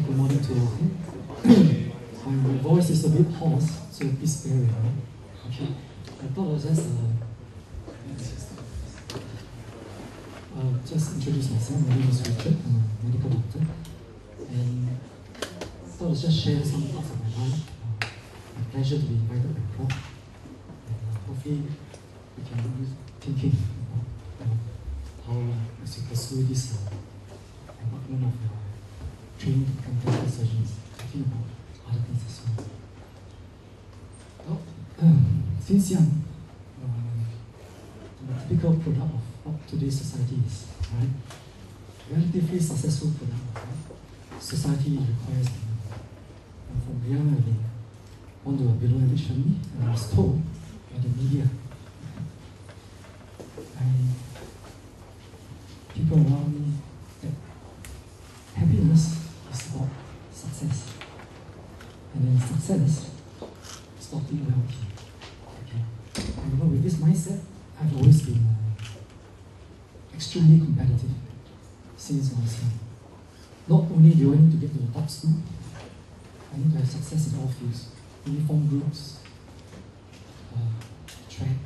Good morning to all. My voice is a bit hoarse, so please bear with me. Okay. I thought I was just introduce myself. My name is Richard. I'm a medical doctor. And I thought I'd just share some thoughts of my life. My pleasure to be invited by Prof. And hopefully we can be thinking about how as you pursue this department of training to become dental surgeons, thinking about other things as well. Well, since young, the typical product of what today's society is, right? Relatively successful product of what society requires. And from young, I've been born to a below average family, and I was told by the media, people around me, that happiness is about success. And then success is about being wealthy. Okay. And with this mindset, I've always been extremely competitive since I was young. Not only do I need to get to the top school, I need to have success in all fields. Uniform groups, track,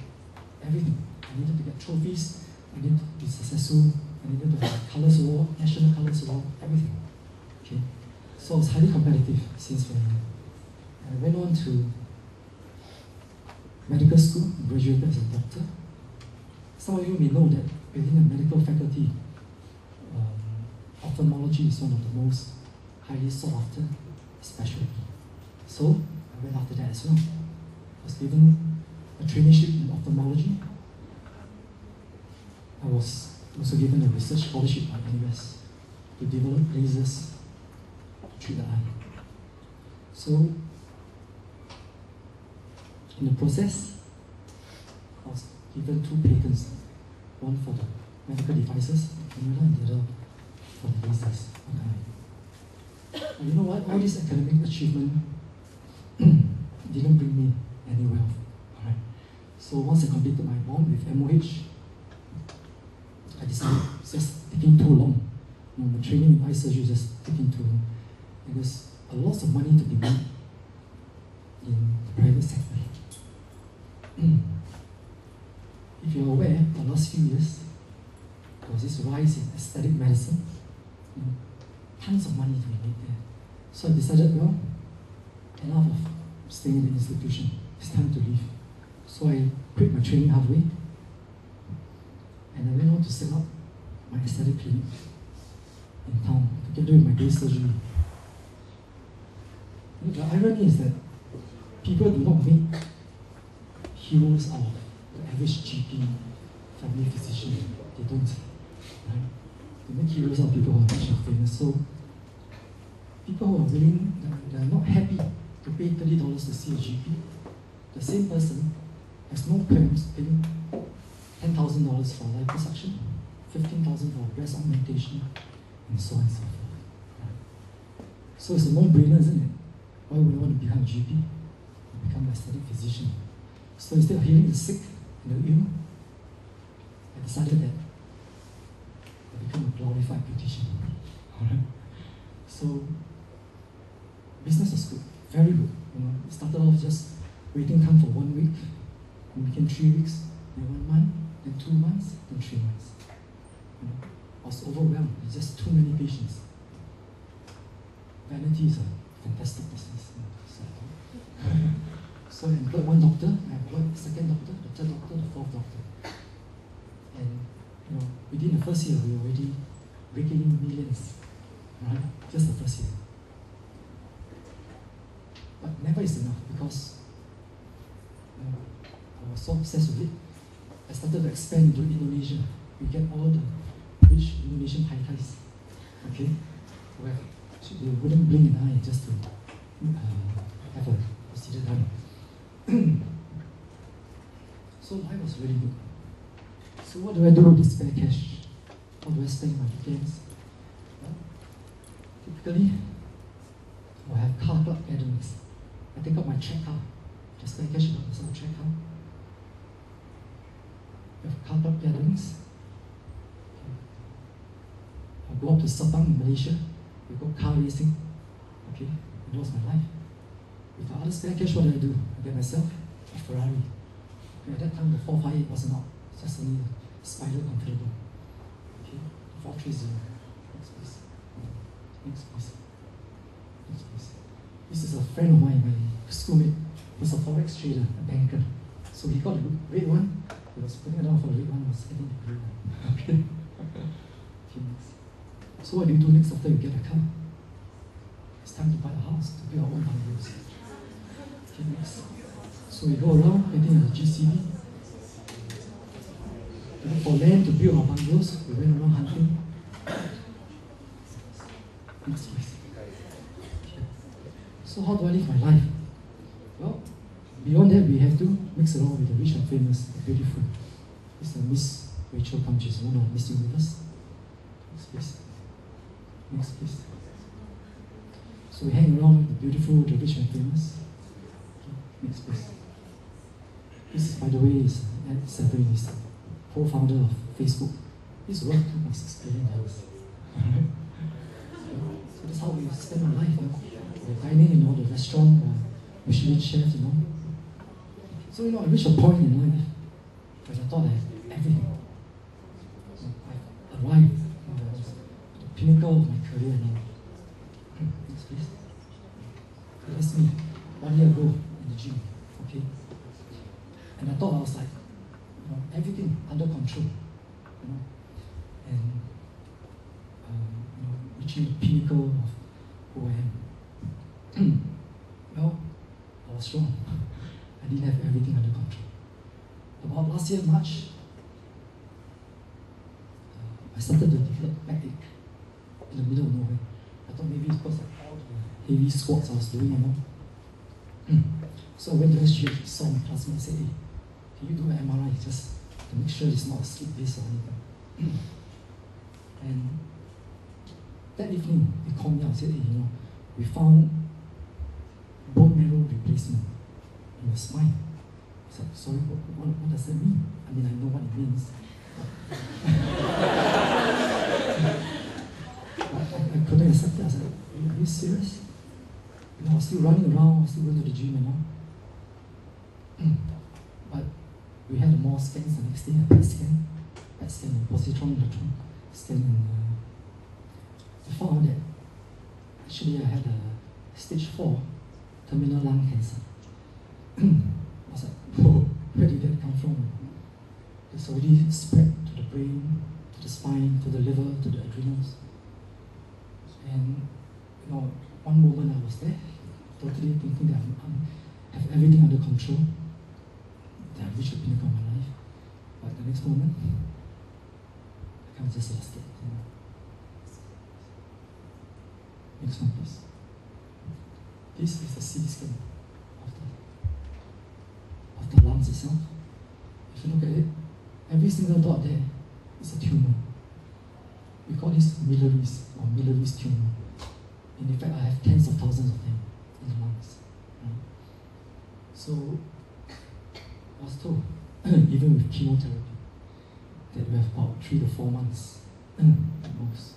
everything. I needed to get trophies, I needed to be successful, I needed to have Colours Award, National Colours Award, everything. Okay. So I was highly competitive since very young. And I went on to medical school, graduated as a doctor. Some of you may know that within the medical faculty, ophthalmology is one of the most highly sought after specialty. So I went after that as well. I was given a traineeship in ophthalmology. I was also given a research scholarship by NUS to develop lasers to treat the eye. So, in the process, I was given 2 patents, one for the medical devices, and the other for the lasers on the eye. And you know what? All this academic achievement didn't bring me any wealth. Alright. So once I completed my bond with MOH, I decided it's just taking too long. You know, the training in eye surgery is just taking too long. And there's a lot of money to be made in the private sector. If you're aware, the last few years, there was this rise in aesthetic medicine. You know, tons of money to be made there. So I decided, well, enough of staying in the institution. It's time to leave. So I quit my training halfway, and I went on to set up my aesthetic clinic in town together with my day surgery. The irony is that people do not make heroes out of the average GP, family physician. They don't. Right? They make heroes out of people who are rich and famous. So people who are willing, they are not happy to pay $30 to see a GP. The same person has no qualms paying $10,000 for liposuction, $15,000 for breast augmentation, and so on and so forth. Right? So it's a no-brainer, isn't it? Why would I want to become a GP? Become an aesthetic physician. So instead of healing the sick and the ill, I decided that I become a glorified beautician. Alright? So business was good, very good. You know, it started off just waiting time for 1 week, then became 3 weeks, then 1 month, then 2 months, then 3 months. You know, I was overwhelmed. There's just too many patients. Vanity is a fantastic business. You know, so I employed 1 doctor, I employed the 2nd doctor, the 3rd doctor, the 4th doctor. And you know, within the first year, we were already raking in millions. Right? Just the first year. But never is enough, because you know, I was so obsessed with it. I started to expand into Indonesia. We get all the rich Indonesian Thais, okay, where they wouldn't blink an eye just to have a procedure done. So life was really good. So what do I do with this spare cash? How do I spend my weekends? Well, typically, I have car club gatherings. I take out my check car. Just spare cash about myself, check car. We have car club gatherings. I go up to Sabang in Malaysia. We go car racing. Okay, and that was my life. With the other spare cash, what did I do? I get myself a Ferrari. Okay, at that time, the 458 wasn't out. It's just only a Spider convertible. Okay, 430. Next please. Next please. Next please. This is a friend of mine, my schoolmate. He was a forex trader, a banker. So he got the red one. He was putting it down for the red one. I was getting the grey one. Okay. Okay, next. So what do you do next after you get a car? It's time to buy a house, to build our own bungalows. Okay, next. So we go around getting a GCB. We look for land to build our bungalows. We went around hunting. Next place. Okay. So how do I live my life? Well, beyond that, we have to mix around with the rich and famous, the beautiful. This is Miss Rachel Kam. She's one of Miss Universe. Next please. Next please. So we hang around with the beautiful, the rich and famous. Okay. Next please. This, by the way, is Ed Severin, he's the co-founder of Facebook. He's worth $2.6 billion. So that's how we spend our life. We're dining in all the restaurant, Michelin chefs, So I reached a point in life where I thought I had everything. So I arrived at the pinnacle of my career now. Next please. That's me, 1 year ago in the gym. Okay. And I thought I was like, everything under control, and reaching the pinnacle of who I am. Well, I was wrong. I didn't have everything under control. About last year, March, I started to develop backache in the middle of nowhere. I thought maybe it's because of all the heavy squats I was doing, So I went to SGH, saw my classmate and said, hey, can you do an MRI just to make sure it's not a slip disc or anything? And that evening, they called me out and said, hey, we found bone marrow replacement in your spine. I said, sorry, what does that mean? I mean, I know what it means. I couldn't accept it. I said, are you serious? I was still running around, I was still going to the gym and all. But we had more scans the next day, a PET scan, and positron electron scan, and we found out that actually I had a stage 4 terminal lung cancer. I was like, whoa, where did that come from? It's already spread to the brain, to the spine, to the liver, to the adrenals. And one moment I was there, totally thinking that I have everything under control, that I reached the pinnacle of my life. But the next moment, I kind of just lost it. Next one, please. This is the CT scan of the lungs itself. If you look at it, every single dot there is a tumor. We call this Milliris or Milliris tumor. And in fact, I have tens of thousands of them in the lungs. So I was told, even with chemotherapy, that we have about 3 to 4 months at most.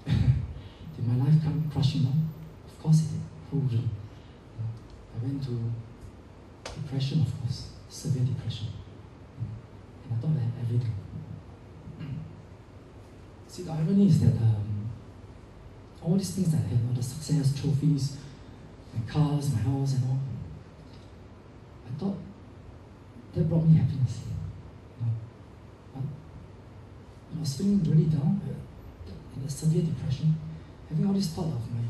Did my life come crashing down? Of course it did. Probably. I went to depression, of course, severe depression. And I thought I had everything. See, the irony is that all these things that I had, all the success, trophies, my cars, my house and all, I thought that brought me happiness. But I was feeling really down, in a severe depression, having all this thought of my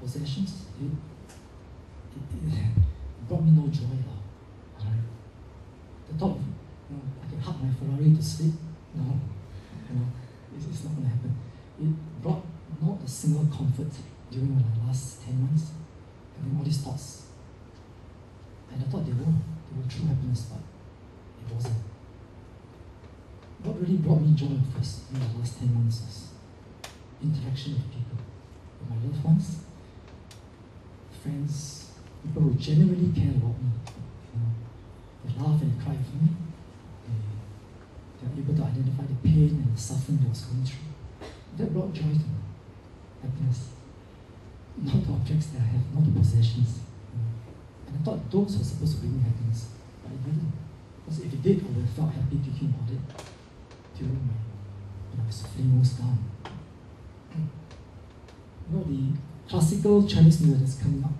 possessions, it brought me no joy at all. The thought of, I can hug my Ferrari to sleep, no, it's not going to happen. It brought not a single comfort during my last 10 months, having all these thoughts. And I thought they were true happiness, but it wasn't. What really brought me joy first in the last 10 months was interaction with people, with my loved ones, friends, people who genuinely care about me. They laugh and cry with me. They are able to identify the pain and the suffering that I was going through. That brought joy to me. happiness. Not the objects that I have, not the possessions. And I thought those were supposed to bring me happiness, but it didn't. Because if it did, I would have felt happy thinking about it during when I was feeling most down. You know, the classical Chinese New Year is coming up.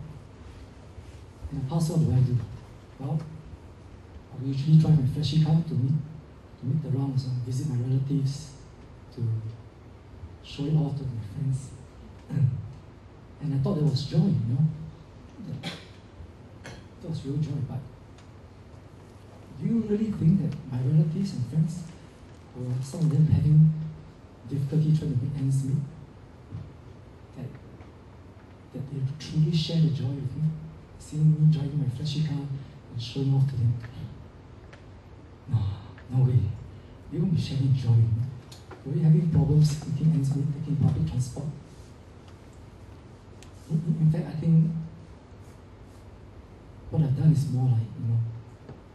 In the past, what do? Well, I will usually drive my flashy car to meet the rounds, visit my relatives, to show it off to my friends. And I thought there was joy, you know. That was real joy, but do you really think that my relatives and friends, or some of them having difficulty trying to make ends meet, that they truly share the joy with me, seeing me driving my flashy car and showing off to them? No way. They won't be sharing joy with me. They'll be having problems making ends meet, taking public transport. In fact, I think what I've done is more like, you know,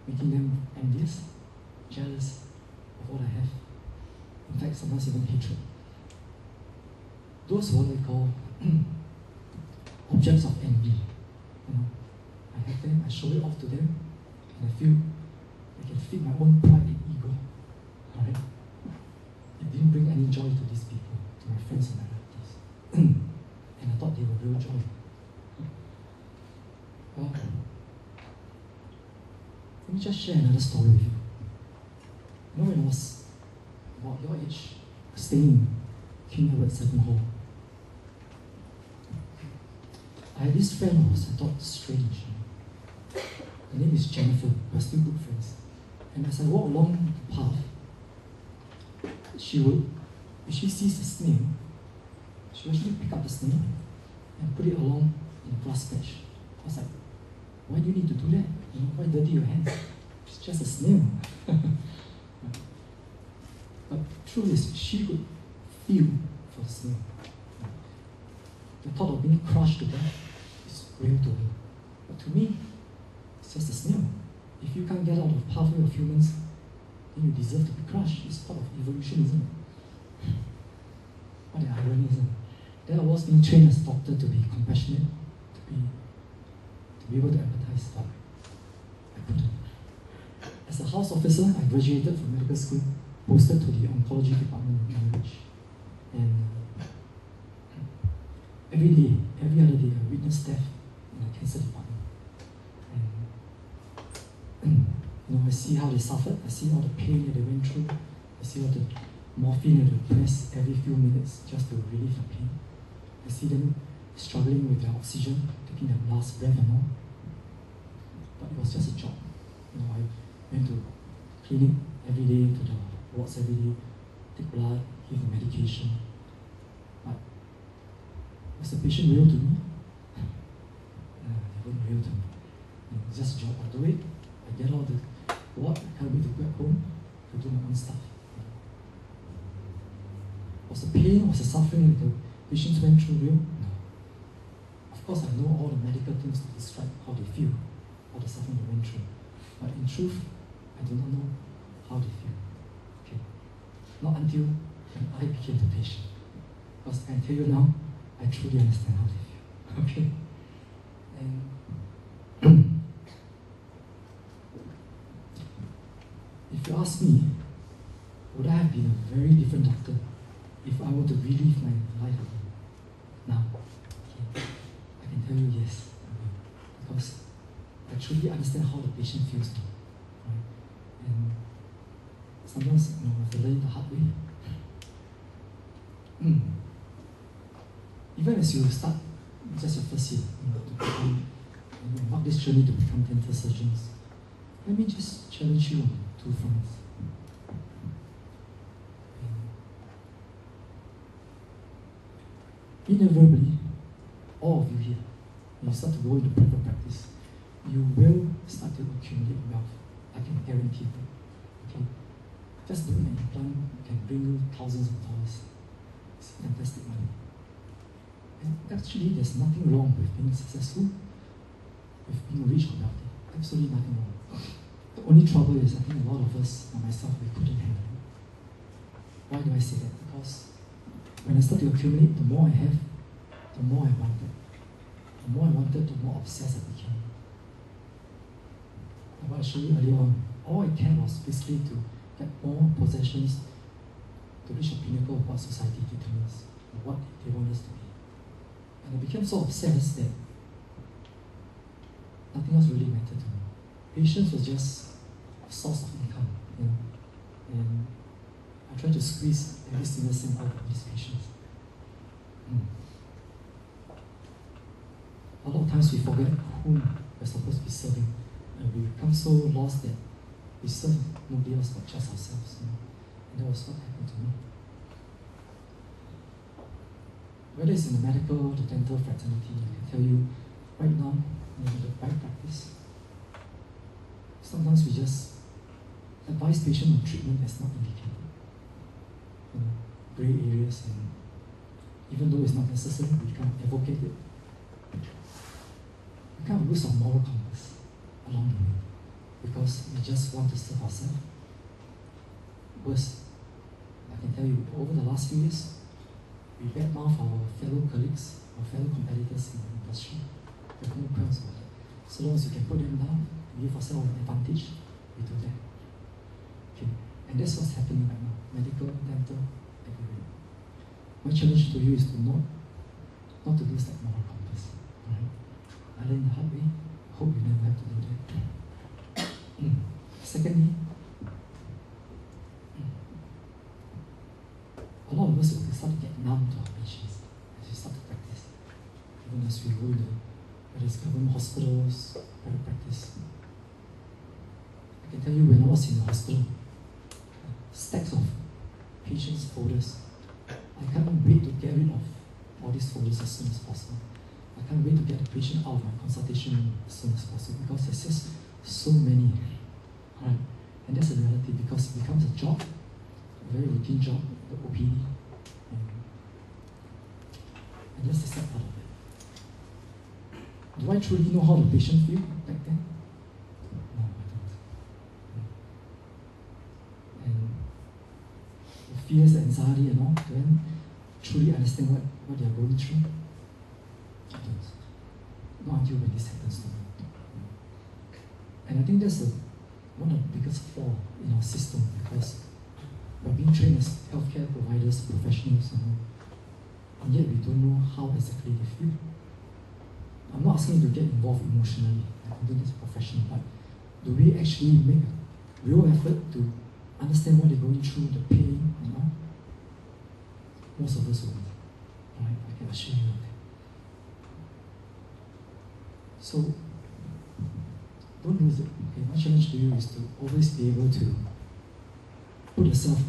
making them envious, jealous of what I have. In fact, sometimes even hatred. Those are what I call objects of envy. You know, I have them, I show it off to them, and I feel I can feed my own pride and ego. Alright? It didn't bring any joy to these people, to my friends and my relatives. And I thought they were real joy. Well, let me just share another story with you. You know, when I was about your age, staying in King Edward VII Hall, I had this friend who was, I thought, strange. Her name is Jennifer. We're still good friends. And as I walk along the path, if she sees a snail, she would actually pick up the snail and put it along in a grass patch. I was like, why do you need to do that? You know, why dirty your hands? It's just a snail. But the truth is, she could feel for the snail. The thought of being crushed to death is real to her. But to me, it's just a snail. If you can't get out of the pathway of humans, then you deserve to be crushed. It's part of evolution, isn't it? What an irony, isn't it? Then I was being trained as a doctor to be compassionate, to be able to empathize, but I couldn't. As a house officer, I graduated from medical school, posted to the oncology department in Cambridge. And every day, every other day, I witnessed death in the cancer department. And you know, I see how they suffered, I see all the pain that they went through, I see all the morphine that they press every few minutes just to relieve the pain. I see them struggling with their oxygen, taking their last breath and all. But it was just a job. You know, I went to clinic every day, to the wards every day, take blood, give them medication. But was the patient real to me? They weren't real to me. You know, it's just a job. I do it, I get out of the ward, I can't wait to go back home to do my own stuff. Was the pain, was the suffering that the patients went through real? No. Of course, I know all the medical things to describe how they feel, all the suffering they went through. But in truth, I do not know how they feel. Okay. Not until when I became the patient. Because I tell you now, I truly understand how they feel. Okay? And if you ask me, would I have been a very different doctor if I were to relive my life again? Now, okay, I can tell you yes, I will. Because I truly understand how the patient feels now. Right? And sometimes, you know, I have to learn it the hard way. Even as you start just your first year, you know, to become, not this journey to become dental surgeons, let me just challenge you on 2 fronts. Inevitably, all of you here, when you start to go into private practice, you will start to accumulate wealth. I can guarantee that. Okay? Just doing an implant can bring you thousands of dollars. It's fantastic money. And actually, there's nothing wrong with being successful, with being rich or wealthy. Absolutely nothing wrong. The only trouble is, I think a lot of us, and myself, we couldn't handle it. Why do I say that? Because when I start to accumulate, the more I have, the more I wanted. The more I wanted, the more obsessed I became. And what I showed you earlier on, all I cared was basically to get more possessions to reach the pinnacle of what society determines, or what they want us to be. And I became so obsessed that nothing else really mattered to me. Patience was just a source of income, you know. And I tried to squeeze every single cent out of these patients. A lot of times we forget whom we're supposed to be serving, and we become so lost that we serve nobody else but just ourselves. You know? And that was what happened to me. Whether it's in the medical, the dental fraternity, I can tell you right now, you know, the right practice. Sometimes we just advise patients on treatment that's not indicated. You know, gray areas, and even though it's not necessary, we can't advocate it. We can't lose our moral compass along the way because we just want to serve ourselves. Worse, I can tell you, over the last few years, we badmouth our fellow colleagues, our fellow competitors in the industry. We have no qualms about it. So long as you can put them down, give ourselves an advantage, we do that. Okay. And that's what's happening right now. Medical, dental, everywhere. My challenge to you is to not to lose that moral compass. Alright? I learned the hard way. I hope you never have to do that. Secondly, a lot of us will start to get numb to our patients as we start to practice. Even as we go to whether it's government hospitals, private practice. I can tell you when I was in the hospital, stacks of patients' folders. I can't wait to get rid of all these folders as soon as possible. I can't wait to get the patient out of my consultation room as soon as possible because there's just so many. Right? And that's a reality because it becomes a job, a very routine job, the OPD. And that's the sad part of it. Do I truly know how the patient feel back then? No, I don't. And the fears, the anxiety and all, do I truly understand what they are going through? I don't. Not until when this happens to me. And I think that's one of the biggest flaws in our system because we're being trained as healthcare providers, professionals, and yet we don't know how exactly they feel. I'm not asking you to get involved emotionally. I can do this professionally, but do we actually make a real effort to understand what they're going through, the pain, and all? Most of us won't. Right? I can assure you of that. So, don't lose it. Okay? My challenge to you is to always be able to put yourself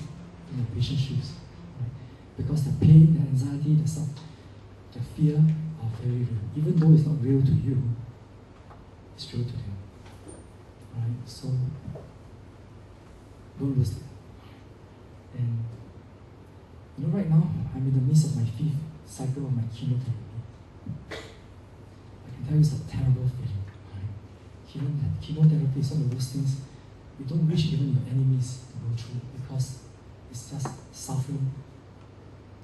in the patient's shoes. Right? Because the pain, the anxiety, the fear are very real. Even though it's not real to you, it's real to them. Right? So, don't lose it. And you know, right now, I'm in the midst of my 5th cycle of my chemotherapy. I can tell you it's a terrible feeling. Right? Chemotherapy is one of those things you don't wish even your enemies to go through because it's just suffering,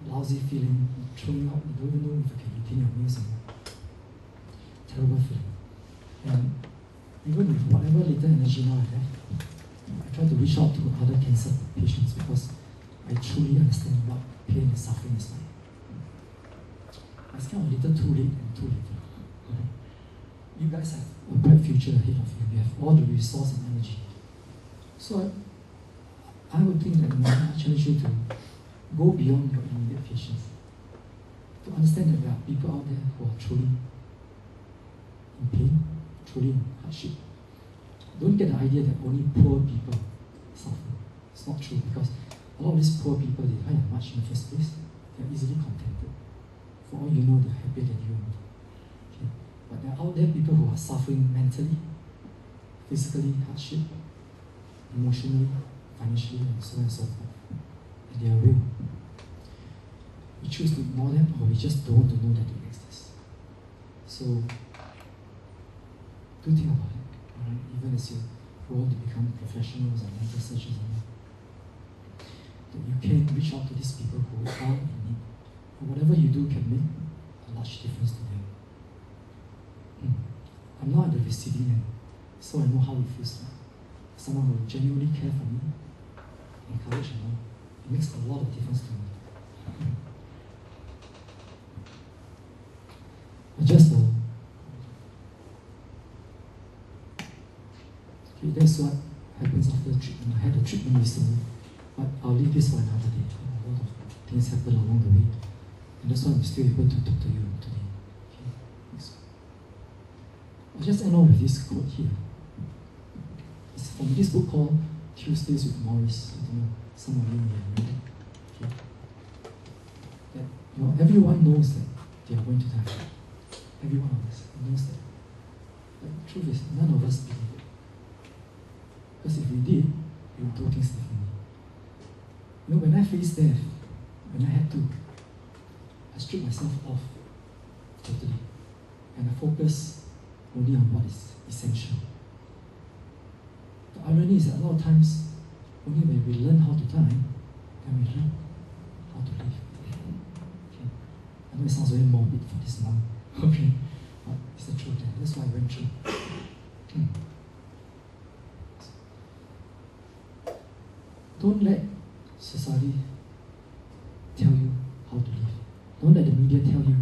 lousy feeling, throwing up, you don't even know if you can retain your meals anymore. Terrible feeling. And even with whatever little energy now I have, I try to reach out to other cancer patients because I truly understand what pain and suffering is like. It's kind of a little too late and too little. Right? You guys have a bright future ahead of you. You have all the resource and energy. So I would think that I challenge you to go beyond your immediate patients. To understand that there are people out there who are truly in pain, truly in hardship. Don't get the idea that only poor people suffer. It's not true because a lot of these poor people, they don't have much in the first place. They're easily contented. For all you know, they're happier than you. Okay? But there are out there people who are suffering mentally, physically, hardship, emotionally, financially, and so on and so forth. And they are real. We choose to ignore them or we just don't want to know that they exist. So, do think about it. Right? Even as you go on to become professionals and mental surgeons and all. That you can reach out to these people who are in need. And whatever you do can make a large difference to them. I'm not at the receiving end, so I know how it feels like. Someone will genuinely care for me, encourage and all. It makes a lot of difference to me. But just okay, that's what happens after treatment. I had a treatment recently, but I'll leave this for another day. A lot of things happen along the way, and that's why I'm still able to talk to you today. Okay? Next one. I'll just end on with this quote here. It's from this book called Tuesdays with Morris. I don't know, some of you may have read it. Okay? That, everyone knows that they are going to die. Every one of us knows that. But the truth is, none of us believe it. Because if we did, we would do things differently. When I faced death, when I had to, I stripped myself off totally. And I focused only on what is essential. The irony is that a lot of times, only when we learn how to die, then we learn how to live. Okay. I know it sounds very morbid for this month. Okay. But it's the truth. That's what I went through. Don't let society tell you how to live. Don't let the media tell you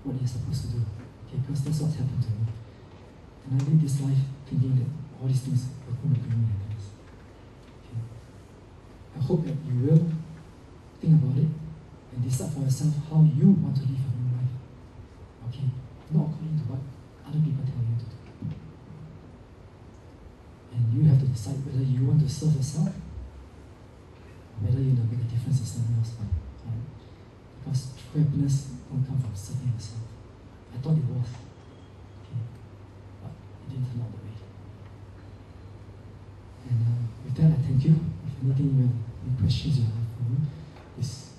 what you're supposed to do. Okay, because that's what's happened to me. And I live this life thinking that all these things are going to bring me happiness. Okay. I hope that you will think about it and decide for yourself how you want to live your own life. Okay? Not according to what other people tell you to do. And you have to decide whether you want to serve yourself, whether you want to make a difference in someone else's life. Right? Because true happiness won't come from serving yourself. I thought it was. Okay. But it didn't turn out that way. And with that, I thank you. If anything, any questions you have for me, please